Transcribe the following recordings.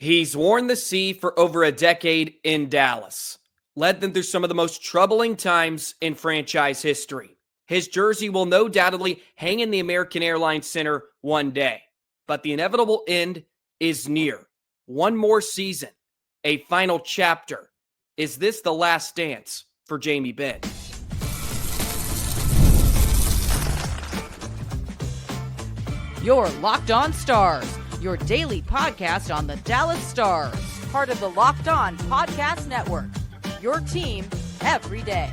He's worn the C for over a decade in Dallas, led them through some of the most troubling times in franchise history. His jersey will no doubtly hang in the American Airlines Center one day, but the inevitable end is near. One more season, a final chapter. Is this the last dance for Jamie Benn? You're Locked On Stars, your daily podcast on the Dallas Stars, part of the Locked On Podcast Network, your team every day.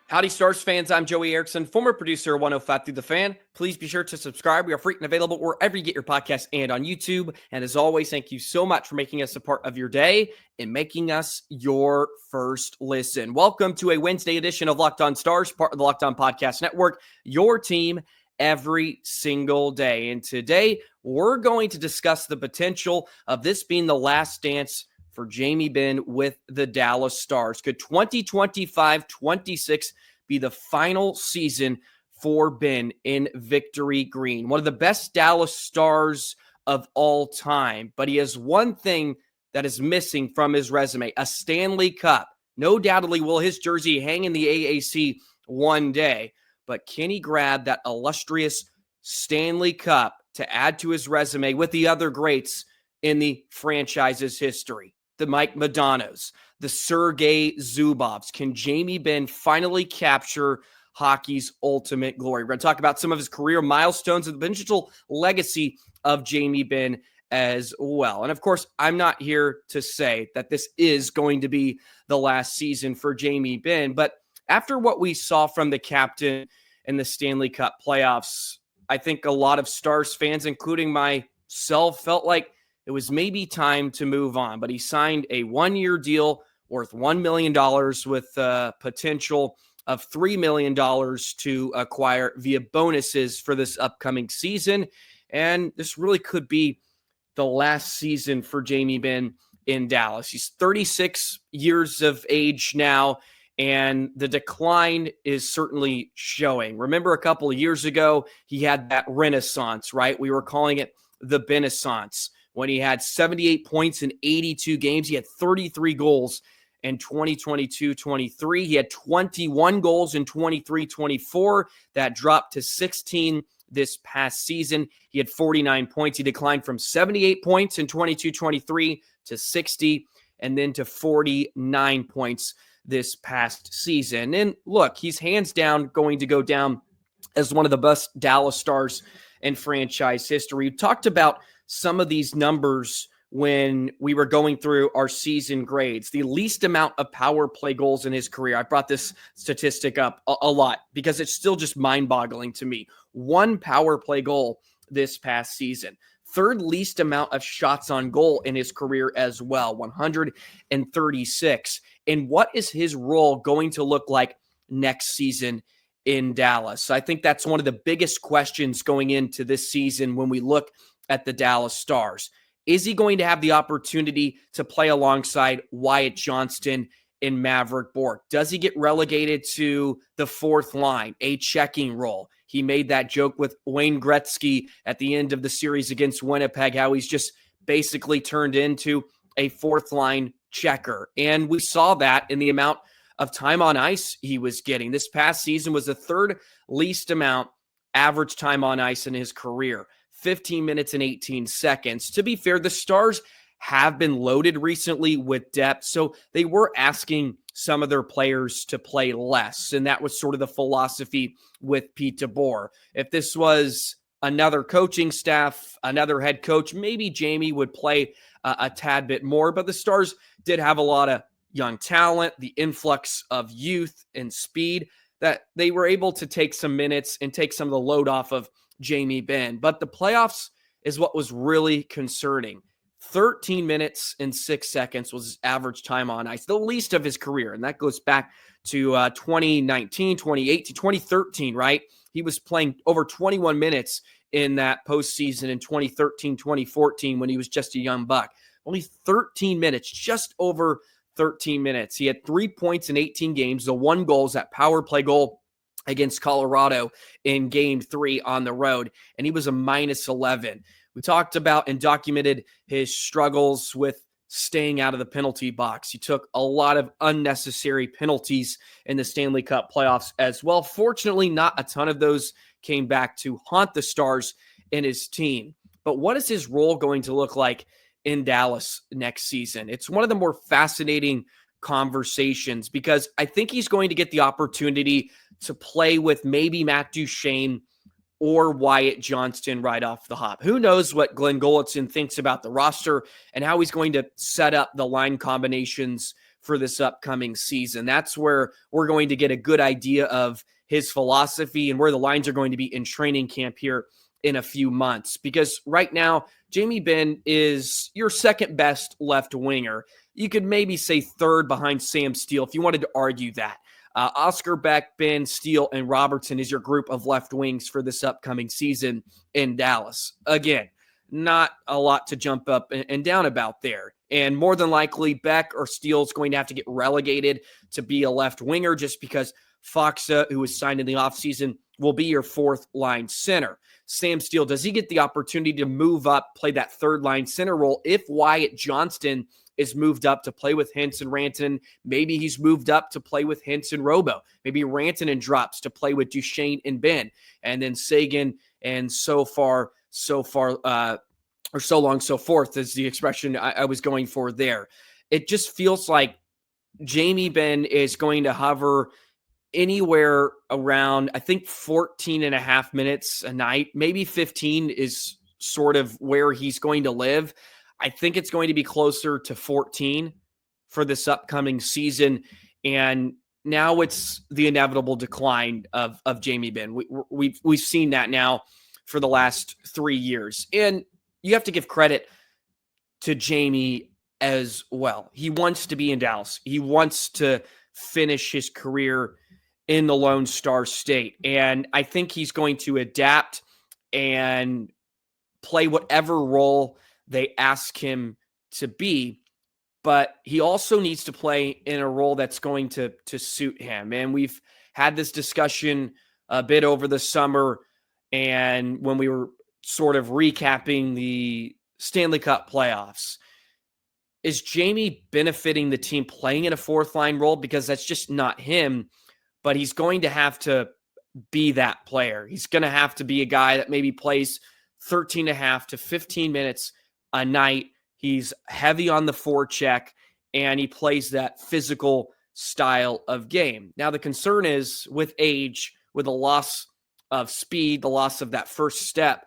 Howdy, Stars fans. I'm Joey Erickson, former producer of 105 Through the Fan. Please be sure to subscribe. We are free and available wherever you get your podcasts and on YouTube. And as always, thank you so much for making us a part of your day and making us your first listen. Welcome to a Wednesday edition of Locked On Stars, part of the Locked On Podcast Network, your team every single day. And today, we're going to discuss the potential of this being the last dance for Jamie Benn with the Dallas Stars. Could 2025-26 be the final season for Benn in Victory Green? One of the best Dallas Stars of all time, but he has one thing that is missing from his resume, a Stanley Cup. No doubtly will his jersey hang in the AAC one day, but can he grab that illustrious Stanley Cup to add to his resume with the other greats in the franchise's history? The Mike Modanos, the Sergei Zubovs. Can Jamie Benn finally capture hockey's ultimate glory? We're going to talk about some of his career milestones and the potential legacy of Jamie Benn as well. And of course, I'm not here to say that this is going to be the last season for Jamie Benn, but after what we saw from the captain in the Stanley Cup playoffs, I think a lot of Stars fans, including myself, felt like it was maybe time to move on. But he signed a one-year deal worth $1 million with potential of $3 million to acquire via bonuses for this upcoming season. And this really could be the last season for Jamie Benn in Dallas. He's 36 years of age now, and the decline is certainly showing. Remember a couple of years ago, he had that renaissance, right? We were calling it the Bennaissance, when he had 78 points in 82 games. He had 33 goals in 2022-23. He had 21 goals in 23-24. That dropped to 16 this past season. He had 49 points. He declined from 78 points in 22-23 to 60, and then to 49 points this past season. And look, he's hands down going to go down as one of the best Dallas Stars in franchise history. We talked about some of these numbers when we were going through our season grades. The least amount of power play goals in his career. I brought this statistic up a lot because it's still just mind-boggling to me. 1 power play goal this past season. Third least amount of shots on goal in his career as well, 136. And what is his role going to look like next season in Dallas? I think that's one of the biggest questions going into this season when we look at the Dallas Stars. Is he going to have the opportunity to play alongside Wyatt Johnston and Maverick Bourque? Does he get relegated to the fourth line, a checking role? He made that joke with Wayne Gretzky at the end of the series against Winnipeg, how he's just basically turned into a fourth line checker. And we saw that in the amount of time on ice he was getting. This past season was the third least amount average time on ice in his career. 15 minutes and 18 seconds. To be fair, the Stars have been loaded recently with depth, so they were asking some of their players to play less, and that was sort of the philosophy with Pete DeBoer. If this was another coaching staff, another head coach, maybe Jamie would play a tad bit more, but the Stars did have a lot of young talent, the influx of youth and speed, that they were able to take some minutes and take some of the load off of Jamie Benn. But the playoffs is what was really concerning. 13 minutes and 6 seconds was his average time on ice, the least of his career. And that goes back to 2019, 2018, 2013, right? He was playing over 21 minutes in that postseason in 2013, 2014 when he was just a young buck. Only 13 minutes, just over 13 minutes. He had 3 points in 18 games. The 1 goal is that power play goal against Colorado in Game 3 on the road, and he was a -11. We talked about and documented his struggles with staying out of the penalty box. He took a lot of unnecessary penalties in the Stanley Cup playoffs as well. Fortunately, not a ton of those came back to haunt the Stars and his team. But what is his role going to look like in Dallas next season? It's one of the more fascinating conversations because I think he's going to get the opportunity to play with maybe Matt Duchene or Wyatt Johnston right off the hop. Who knows what Glenn Golitzin thinks about the roster and how he's going to set up the line combinations for this upcoming season. That's where we're going to get a good idea of his philosophy and where the lines are going to be in training camp here in a few months. Because right now, Jamie Benn is your second best left winger. You could maybe say third behind Sam Steele if you wanted to argue that. Oscar Beck, Ben, Steele, and Robertson is your group of left wings for this upcoming season in Dallas. Again, not a lot to jump up and down about there. And more than likely, Beck or Steele is going to have to get relegated to be a left winger just because Faksa, who was signed in the offseason, will be your fourth line center. Sam Steele, does he get the opportunity to move up, play that third line center role if Wyatt Johnston is moved up to play with Hintz and Rantanen? Maybe he's moved up to play with Hintz and Robo. Maybe Rantanen drops to play with Duchene and Benn. And then Sagan and so long, so forth is the expression I was going for there. It just feels like Jamie Benn is going to hover anywhere around, I think, 14 and a half minutes a night. Maybe 15 is sort of where he's going to live. I think it's going to be closer to 14 for this upcoming season. And now it's the inevitable decline of Jamie Benn. We've seen that now for the last 3 years. And you have to give credit to Jamie as well. He wants to be in Dallas. He wants to finish his career in the Lone Star State. And I think he's going to adapt and play whatever role they ask him to be. But he also needs to play in a role that's going to suit him. And we've had this discussion a bit over the summer. And when we were sort of recapping the Stanley Cup playoffs, is Jamie benefiting the team playing in a fourth line role? Because that's just not him, but he's going to have to be that player. He's going to have to be a guy that maybe plays 13 and a half to 15 minutes a night. He's heavy on the forecheck, and he plays that physical style of game. Now, the concern is with age, with the loss of speed, the loss of that first step,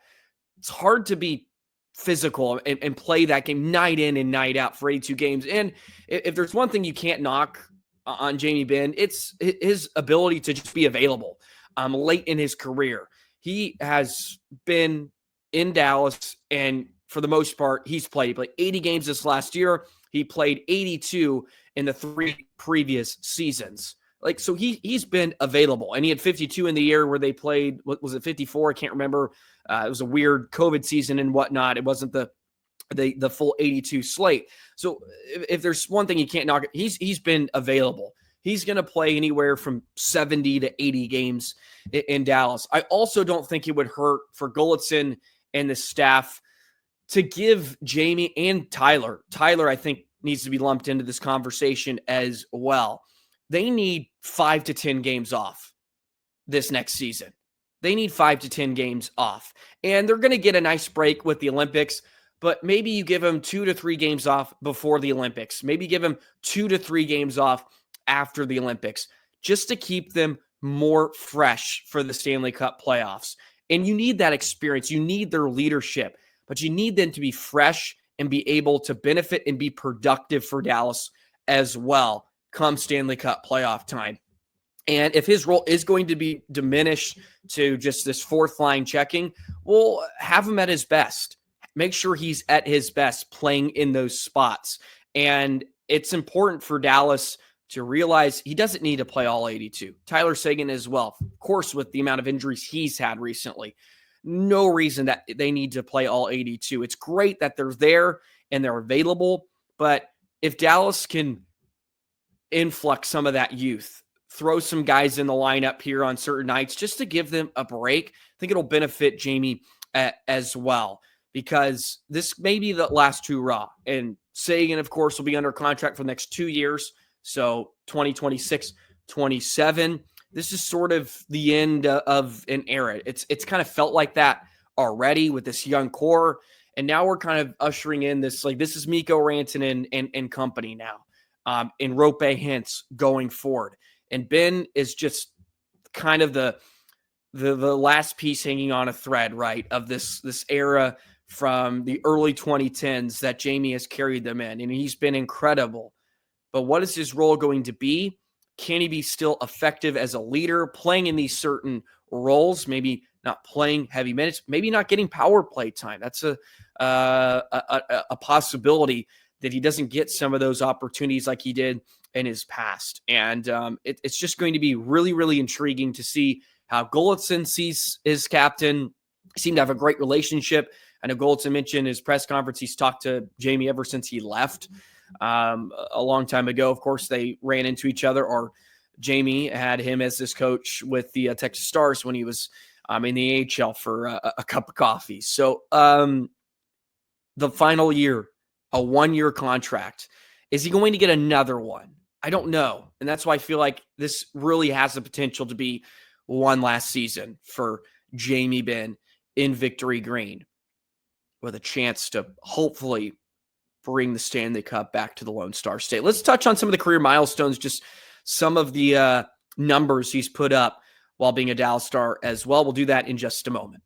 it's hard to be physical and play that game night in and night out for 82 games. And if there's one thing you can't knock on Jamie Benn, it's his ability to just be available late in his career. He has been in Dallas, and for the most part, he played 80 games this last year. He played 82 in the 3 previous seasons. So he's been available, and he had 52 in the year where they played, what was it, 54? I can't remember. It was a weird COVID season and whatnot. It wasn't the full 82 slate. So if there's one thing you can't knock, he's been available. He's going to play anywhere from 70 to 80 games in Dallas. I also don't think it would hurt for Golitzin and the staff to give Jamie and Tyler, I think, needs to be lumped into this conversation as well. They need 5 to 10 games off this next season. They need 5 to 10 games off. And they're going to get a nice break with the Olympics, but maybe you give them 2 to 3 games off before the Olympics. Maybe give them 2 to 3 games off after the Olympics, just to keep them more fresh for the Stanley Cup playoffs. And you need that experience. You need their leadership, but you need them to be fresh and be able to benefit and be productive for Dallas as well come Stanley Cup playoff time. And if his role is going to be diminished to just this fourth line checking, well, have him at his best. Make sure he's at his best playing in those spots. And it's important for Dallas to realize he doesn't need to play all 82. Tyler Seguin as well. Of course, with the amount of injuries he's had recently, no reason that they need to play all 82. It's great that they're there and they're available, but if Dallas can influx some of that youth, throw some guys in the lineup here on certain nights just to give them a break, I think it'll benefit Jamie as well. because this may be the last hurrah. And Seguin, of course, will be under contract for the next 2 years. So 2026, 27. This is sort of the end of an era. It's kind of felt like that already with this young core. And now we're kind of ushering in this, like, this is Mikko Rantanen and company now, in Rope Hintz going forward. And Ben is just kind of the last piece hanging on a thread, right, of this era from the early 2010s that Jamie has carried them in. And he's been incredible. But what is his role going to be? Can he be still effective as a leader, playing in these certain roles, maybe not playing heavy minutes, maybe not getting power play time? That's a possibility that he doesn't get some of those opportunities like he did in his past. And it's just going to be really, really intriguing to see how Golitzin sees his captain. Seem to have a great relationship. I know Golitzin mentioned in his press conference he's talked to Jamie ever since he left a long time ago. Of course, they ran into each other, or Jamie had him as this coach with the Texas Stars when he was in the AHL for a cup of coffee. So the final year, a 1-year contract. Is he going to get another one? I don't know. And that's why I feel like this really has the potential to be one last season for Jamie Benn in Victory Green, with a chance to hopefully bring the Stanley Cup back to the Lone Star State. Let's touch on some of the career milestones, just some of the numbers he's put up while being a Dallas Star as well. We'll do that in just a moment.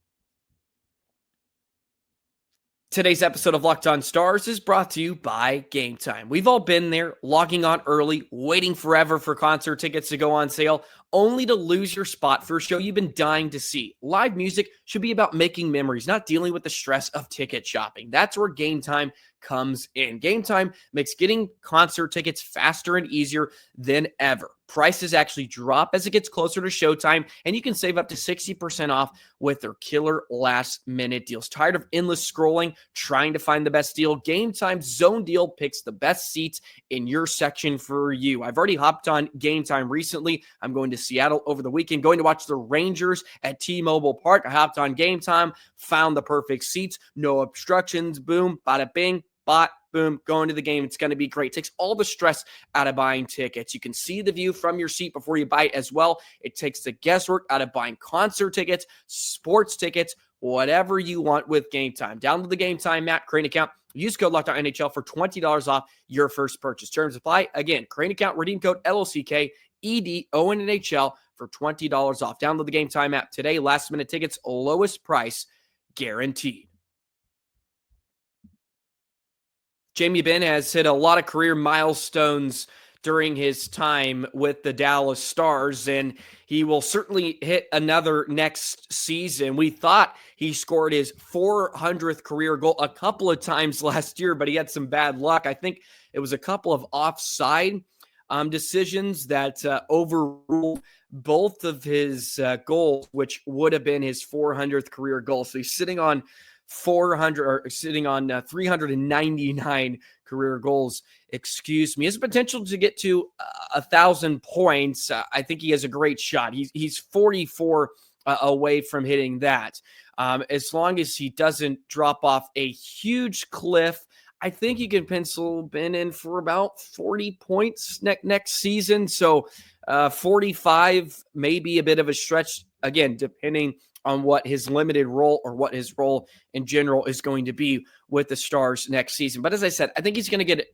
Today's episode of Locked On Stars is brought to you by Gametime. We've all been there, logging on early, waiting forever for concert tickets to go on sale, only to lose your spot for a show you've been dying to see. Live music should be about making memories, not dealing with the stress of ticket shopping. That's where Gametime comes in. Gametime makes getting concert tickets faster and easier than ever. Prices actually drop as it gets closer to showtime, and you can save up to 60% off with their killer last-minute deals. Tired of endless scrolling, trying to find the best deal? Gametime's Zone Deal picks the best seats in your section for you. I've already hopped on Gametime recently. I'm going to Seattle over the weekend, going to watch the Rangers at T-Mobile Park. I hopped on Gametime, found the perfect seats, no obstructions, boom, bada bing, bot, boom, going to the game. It's going to be great. Takes all the stress out of buying tickets. You can see the view from your seat before you buy it as well. It takes the guesswork out of buying concert tickets, sports tickets, whatever you want with Gametime. Download the Gametime app, create an account, use code LOCKEDONNHL for $20 off your first purchase. Terms apply. Again, create an account, redeem code LOCKEDONNHL for $20 off. Download the Gametime app today. Last minute tickets, lowest price guaranteed. Jamie Benn has hit a lot of career milestones during his time with the Dallas Stars, and he will certainly hit another next season. We thought he scored his 400th career goal a couple of times last year, but he had some bad luck. I think it was a couple of offside decisions that overruled both of his goals, which would have been his 400th career goal. So he's sitting on 399 career goals. Excuse me. His potential to get to 1,000 points. I think he has a great shot. He's 44 away from hitting that. As long as he doesn't drop off a huge cliff, I think you can pencil Ben in for about 40 points next season. So 45 may be a bit of a stretch, again, depending on what his limited role or what his role in general is going to be with the Stars next season. But as I said, I think he's going to get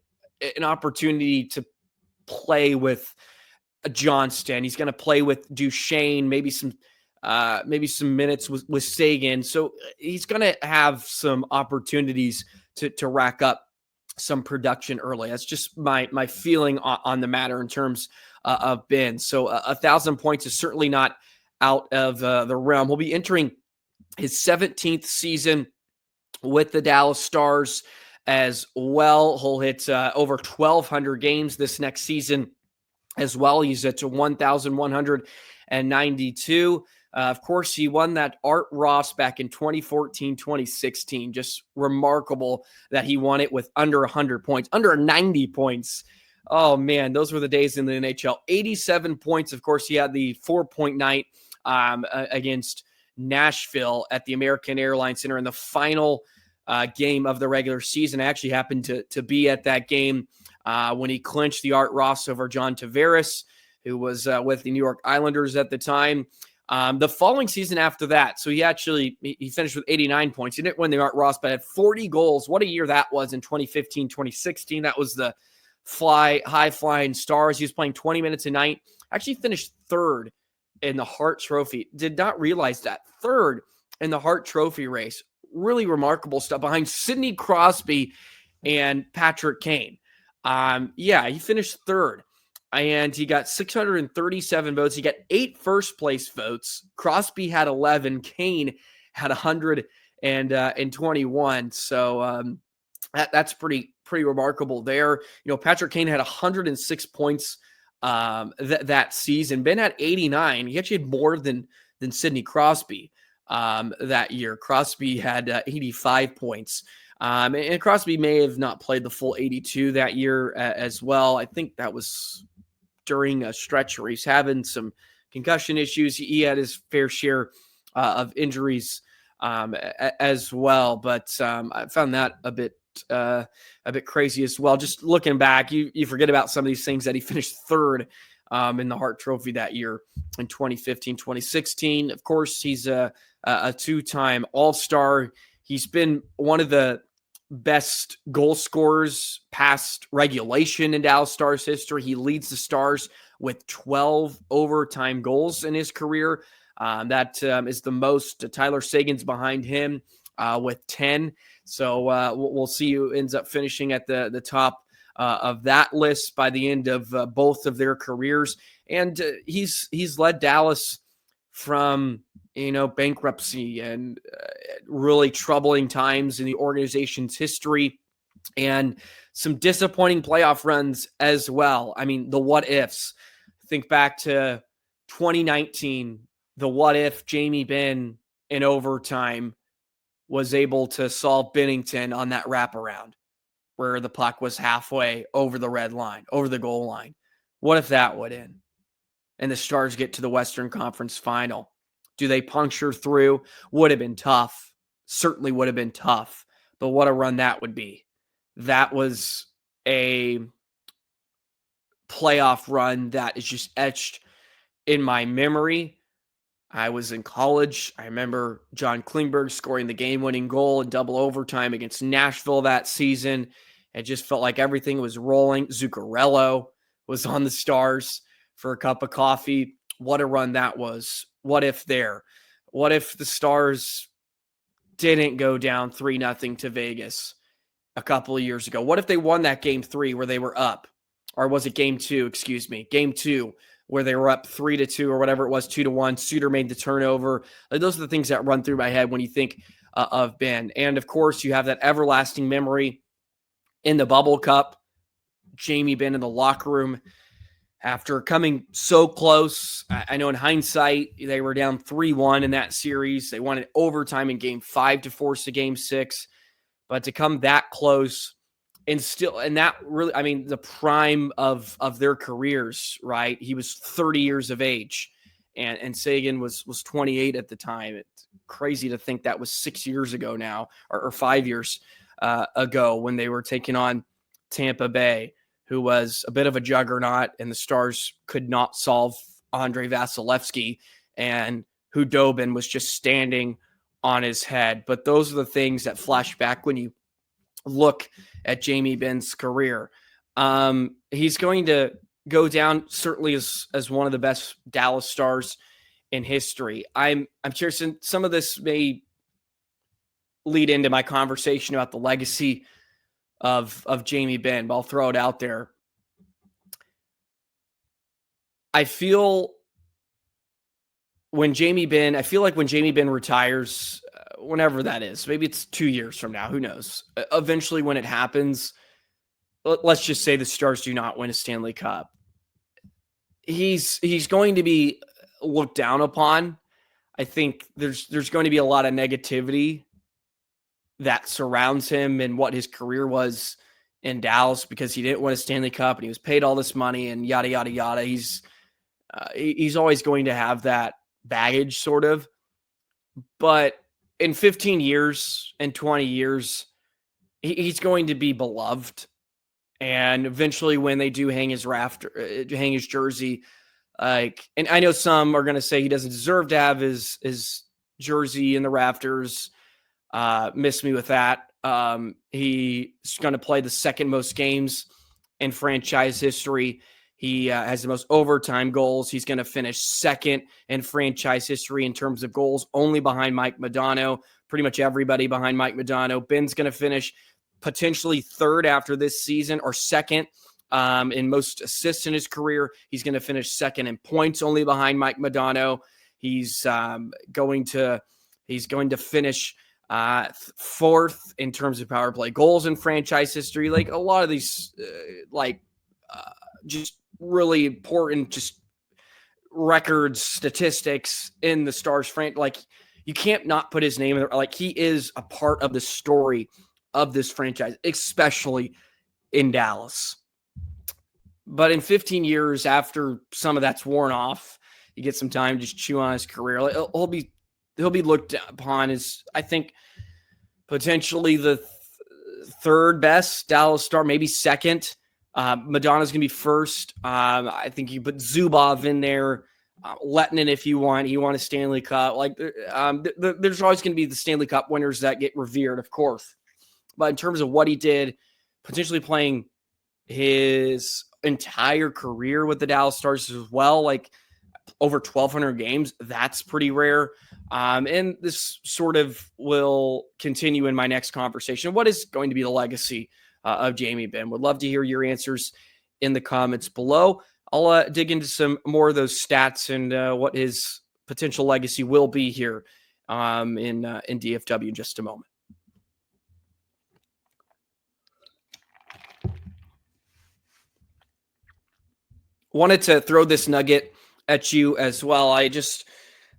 an opportunity to play with Johnston. He's going to play with Duchesne, maybe some minutes with Seguin. So he's going to have some opportunities to rack up some production early. That's just my feeling on the matter in terms of Ben. So 1,000 points is certainly not out of the realm. He'll be entering his 17th season with the Dallas Stars as well. He'll hit over 1,200 games this next season as well. He's at 1,192. Of course, he won that Art Ross back in 2014, 2016. Just remarkable that he won it with under 100 points, under 90 points. Oh, man, those were the days in the NHL. 87 points. Of course, he had the 4-point night against Nashville at the American Airlines Center in the final game of the regular season. I actually happened to be at that game when he clinched the Art Ross over John Tavares, who was with the New York Islanders at the time. The following season after that, so he finished with 89 points. He didn't win the Art Ross, but had 40 goals. What a year that was in 2015, 2016. That was the high-flying Stars. He was playing 20 minutes a night. Actually finished third in the Hart Trophy. Did not realize that. Third in the Hart Trophy race. Really remarkable stuff behind Sidney Crosby and Patrick Kane. He finished third. And he got 637 votes. He got 8 first-place votes. Crosby had 11. Kane had 121. So that's pretty remarkable there. Patrick Kane had 106 points that season. Ben had 89. He actually had more than Sidney Crosby that year. Crosby had 85 points. And Crosby may have not played the full 82 that year as well. I think that was during a stretch where he's having some concussion issues. He had his fair share of injuries as well. But I found that a bit crazy as well. Just looking back, you forget about some of these things that he finished third in the Hart Trophy that year in 2015, 2016. Of course, he's a two-time All-Star. He's been one of the best goal scorers past regulation in Dallas Stars history. He leads the Stars with 12 overtime goals in his career. That is the most. Tyler Sagan's behind him with 10. So we'll see who ends up finishing at the top of that list by the end of both of their careers. And he's led Dallas from bankruptcy and really troubling times in the organization's history and some disappointing playoff runs as well. I mean, the what ifs. Think back to 2019, the what if Jamie Benn in overtime was able to solve Bennington on that wraparound where the puck was halfway over the red line, over the goal line. What if that would end and the Stars get to the Western Conference Final? Do they puncture through? Would have been tough. Certainly would have been tough. But what a run that would be. That was a playoff run that is just etched in my memory. I was in college. I remember John Klingberg scoring the game-winning goal in double overtime against Nashville that season. It just felt like everything was rolling. Zuccarello was on the Stars for a cup of coffee. What a run that was. What if there? What if the Stars didn't go down 3-0 to Vegas a couple of years ago? What if they won that game 3 where they were up? Or was it game 2? Excuse me. Game 2 where they were up 3-2 or whatever it was, 2-1. Suter made the turnover. Those are the things that run through my head when you think of Ben. And, of course, you have that everlasting memory in the Bubble Cup. Jamie Benn in the locker room after coming so close. I know in hindsight, they were down 3-1 in that series. They wanted overtime in game 5 to force a game 6. But to come that close and that really, I mean, the prime of their careers, right? He was 30 years of age and Sagan was 28 at the time. It's crazy to think that was 6 years ago now, or 5 years ago when they were taking on Tampa Bay, who was a bit of a juggernaut, and the Stars could not solve Andrei Vasilevsky, and Hudobin was just standing on his head. But those are the things that flash back when you look at Jamie Benn's career. He's going to go down certainly as one of the best Dallas Stars in history. I'm curious, and some of this may lead into my conversation about the legacy of Jamie Benn, but I'll throw it out there. I feel like when Jamie Benn retires, whenever that is, maybe it's 2 years from now, who knows? Eventually when it happens, let's just say the Stars do not win a Stanley Cup. He's going to be looked down upon. I think there's going to be a lot of negativity that surrounds him and what his career was in Dallas because he didn't win a Stanley Cup and he was paid all this money and yada, yada, yada. He's always going to have that baggage sort of, but in 15 years and 20 years, he's going to be beloved. And eventually when they do hang his jersey, and I know some are going to say he doesn't deserve to have his jersey in the rafters. Miss me with that. He's going to play the second most games in franchise history. He has the most overtime goals. He's going to finish second in franchise history in terms of goals, only behind Mike Modano. Pretty much everybody behind Mike Modano. Ben's going to finish potentially third after this season, or second in most assists in his career. He's going to finish second in points, only behind Mike Modano. He's going to finish fourth in terms of power play goals in franchise history. Like a lot of these, just really important, just records, statistics in the Stars franchise. Like you can't not put his name in there. Like he is a part of the story of this franchise, especially in Dallas. But in 15 years, after some of that's worn off, you get some time to just chew on his career. Like, he'll be looked upon as, I think, potentially the third best Dallas Star, maybe second. Madonna's going to be first. I think you put Zubov in there, Lettinen if you want. He won a Stanley Cup. Like there's always going to be the Stanley Cup winners that get revered, of course. But in terms of what he did, potentially playing his entire career with the Dallas Stars as well, like over 1,200 games, that's pretty rare. And this sort of will continue in my next conversation. What is going to be the legacy of Jamie Benn? Would love to hear your answers in the comments below. I'll dig into some more of those stats and what his potential legacy will be here in DFW in just a moment. Wanted to throw this nugget at you as well. I just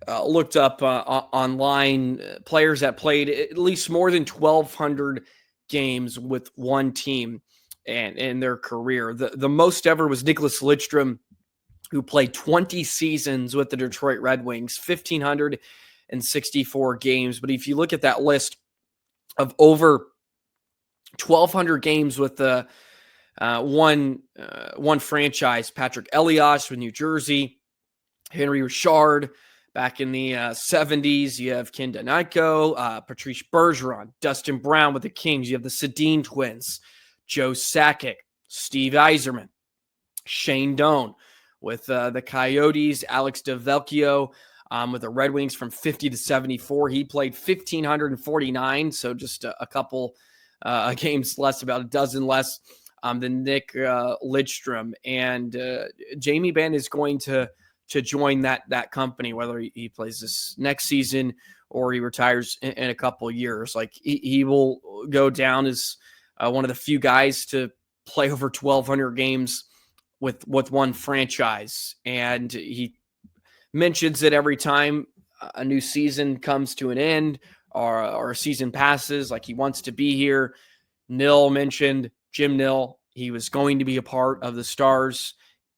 looked up online players that played at least more than 1,200 games with one team and in their career. The most ever was Nicholas Lidstrom, who played 20 seasons with the Detroit Red Wings, 1,564 games. But if you look at that list of over 1,200 games with the one franchise, Patrick Elias with New Jersey, Henry Richard back in the 70s. You have Ken Danaiko, Patrice Bergeron, Dustin Brown with the Kings. You have the Sedin twins, Joe Sakic, Steve Yzerman, Shane Doan with the Coyotes, Alex DeVecchio with the Red Wings from 50 to 74. He played 1,549, so just a couple games less, about a dozen less than Nick Lidstrom. And Jamie Benn is going to join that company, whether he plays this next season or he retires in a couple of years. Like he will go down as one of the few guys to play over 1,200 games with one franchise. And he mentions it every time a new season comes to an end or a season passes, like he wants to be here. Jim Nill, he was going to be a part of the Stars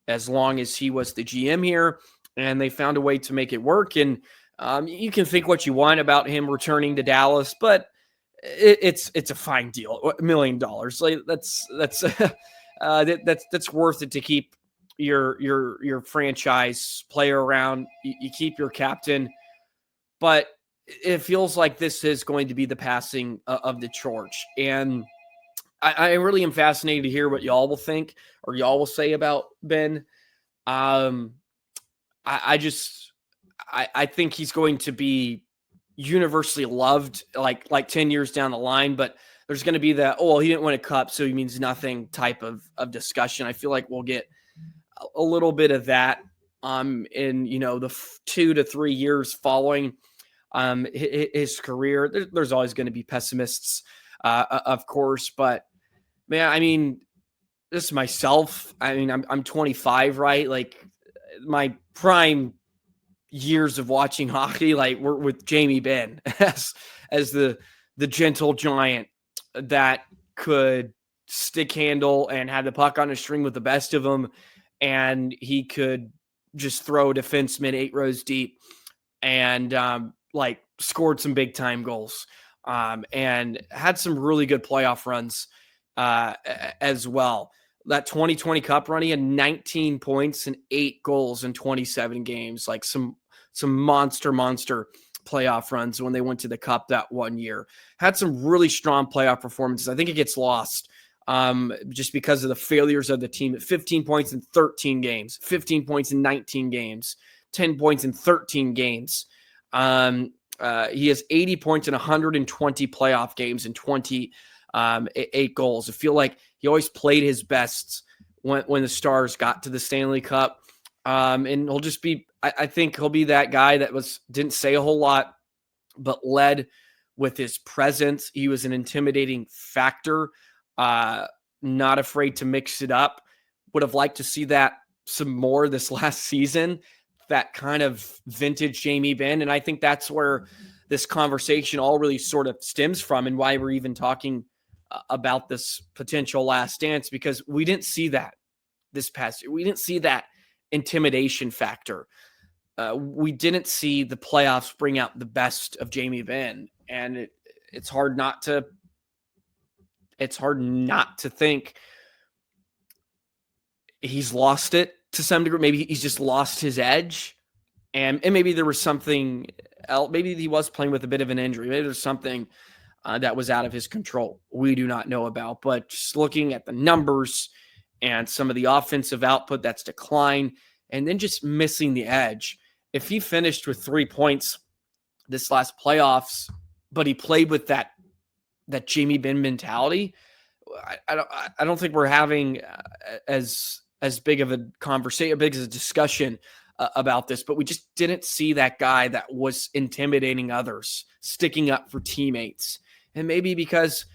as long as he was the GM here, and they found a way to make it work. And you can think what you want about him returning to Dallas, but it's a fine deal, $1 million. Like that's worth it to keep your franchise player around. You keep your captain, but it feels like this is going to be the passing of the torch. And I really am fascinated to hear what y'all will think or y'all will say about Ben. I think he's going to be universally loved like 10 years down the line, but there's going to be that, oh, well, he didn't win a cup, so he means nothing type of discussion. I feel like we'll get a little bit of that in, the 2 to 3 years following his career. There's always going to be pessimists, of course, but man, I mean, this is myself. I mean, I'm 25, right? Like my prime years of watching hockey, like we're with Jamie Benn as the gentle giant that could stick handle and have the puck on a string with the best of them, and he could just throw a defenseman 8 rows deep and like scored some big time goals, and had some really good playoff runs as well. That 2020 Cup run, he had 19 points and 8 goals in 27 games, like some monster playoff runs when they went to the Cup that one year. Had some really strong playoff performances. I think it gets lost just because of the failures of the team. At 15 points in 13 games, 15 points in 19 games, 10 points in 13 games. He has 80 points in 120 playoff games and 28 goals. I feel like he always played his best when the Stars got to the Stanley Cup. And he'll just be, I think he'll be that guy that didn't say a whole lot, but led with his presence. He was an intimidating factor, not afraid to mix it up. Would have liked to see that some more this last season, that kind of vintage Jamie Benn. And I think that's where this conversation all really sort of stems from, and why we're even talking about this potential last dance, because we didn't see that this past year. We didn't see that intimidation factor. We didn't see the playoffs bring out the best of Jamie Benn, and it's hard not to think he's lost it to some degree. Maybe he's just lost his edge, and maybe there was something else. Maybe he was playing with a bit of an injury. Maybe there's something that was out of his control we do not know about. But just looking at the numbers and some of the offensive output that's declined, and then just missing the edge. If he finished with 3 points this last playoffs, but he played with that Jamie Benn mentality, I don't think we're having as big of a conversation, big as a discussion about this. But we just didn't see that guy that was intimidating others, sticking up for teammates, and maybe because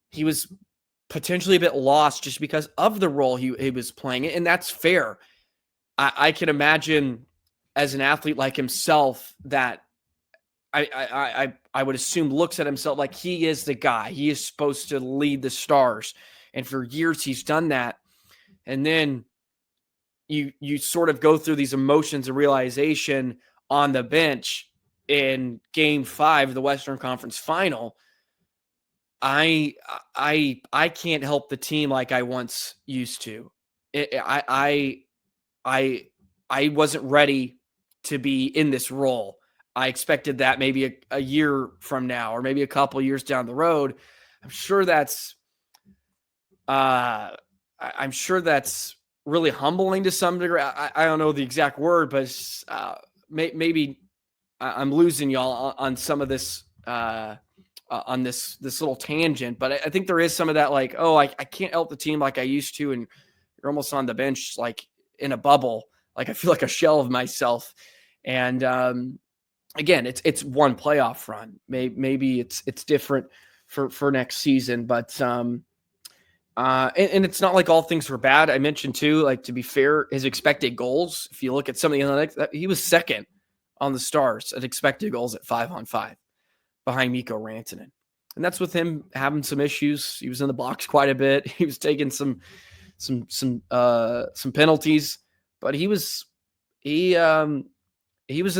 he was potentially a bit lost just because of the role he was playing, and that's fair. I can imagine as an athlete like himself that I would assume looks at himself like he is the guy. He is supposed to lead the Stars. And for years he's done that. And then you sort of go through these emotions of realization on the bench in Game 5 of the Western Conference Final. I can't help the team like I once used to. I wasn't ready to be in this role. I expected that maybe a year from now, or maybe a couple years down the road. I'm sure that's really humbling to some degree. I don't know the exact word, but maybe I'm losing y'all on some of this on this little tangent. But I think there is some of that, like, oh, I can't help the team like I used to, and you're almost on the bench like in a bubble. Like I feel like a shell of myself. And again, it's one playoff run. Maybe it's different for next season, but and it's not like all things were bad. I mentioned too, like, to be fair, his expected goals, if you look at some of the analytics, he was second on the Stars at expected goals at 5-on-5 behind Mikko Rantanen. And that's with him having some issues. He was in the box quite a bit. He was taking some penalties, but he was in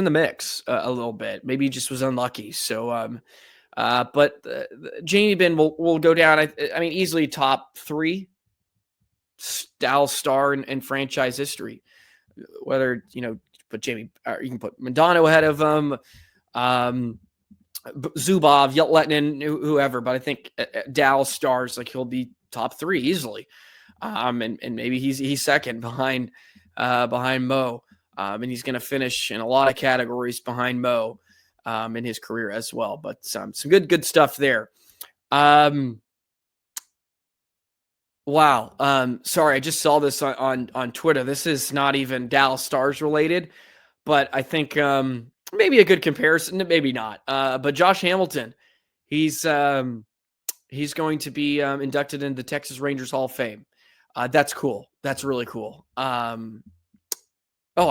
the mix a little bit. Maybe he just was unlucky. So, but Jamie Benn will go down. I mean, easily top 3 Dallas Star in franchise history. Whether put you can put Mondano ahead of him, Zubov, Yeltsin, whoever. But I think Dallas Stars, like, he'll be top 3 easily, and maybe he's second behind Mo. And he's going to finish in a lot of categories behind Mo in his career as well. But some good stuff there. Wow. Sorry, I just saw this on Twitter. This is not even Dallas Stars related, but I think maybe a good comparison, maybe not. But Josh Hamilton, he's going to be inducted into the Texas Rangers Hall of Fame. That's cool. That's really cool. I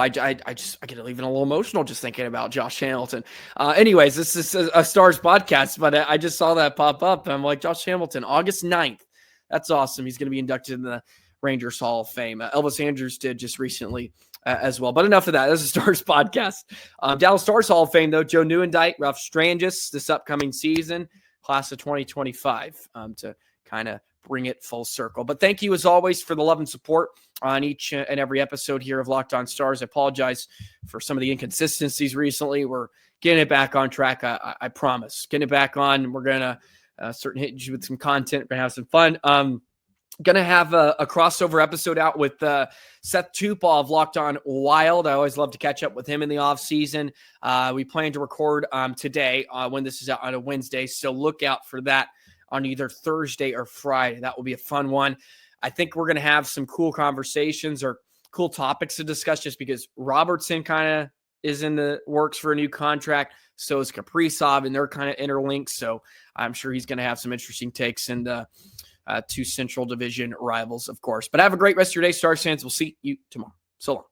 get even a little emotional just thinking about Josh Hamilton. Anyways, this is a Stars podcast, but I just saw that pop up. And I'm like, Josh Hamilton, August 9th. That's awesome. He's going to be inducted in the Rangers Hall of Fame. Elvis Andrus did just recently as well. But enough of that. This is Stars podcast. Dallas Stars Hall of Fame, though, Joe Nieuwendyk, Ralph Strangis this upcoming season, class of 2025, to kind of bring it full circle. But thank you, as always, for the love and support on each and every episode here of Locked On Stars. I apologize for some of the inconsistencies recently. We're getting it back on track. I promise. Getting it back on. We're going to certainly hit you with some content. We're going to have some fun. Going to have a crossover episode out with Seth Tupaw of Locked On Wild. I always love to catch up with him in the offseason. We plan to record today when this is out on a Wednesday, so look out for that on either Thursday or Friday. That will be a fun one. I think we're going to have some cool conversations or cool topics to discuss just because Robertson kind of is in the works for a new contract. So is Kaprizov, and they're kind of interlinked. So I'm sure he's going to have some interesting takes in the two Central Division rivals, of course. But have a great rest of your day, Stars fans. We'll see you tomorrow. So long.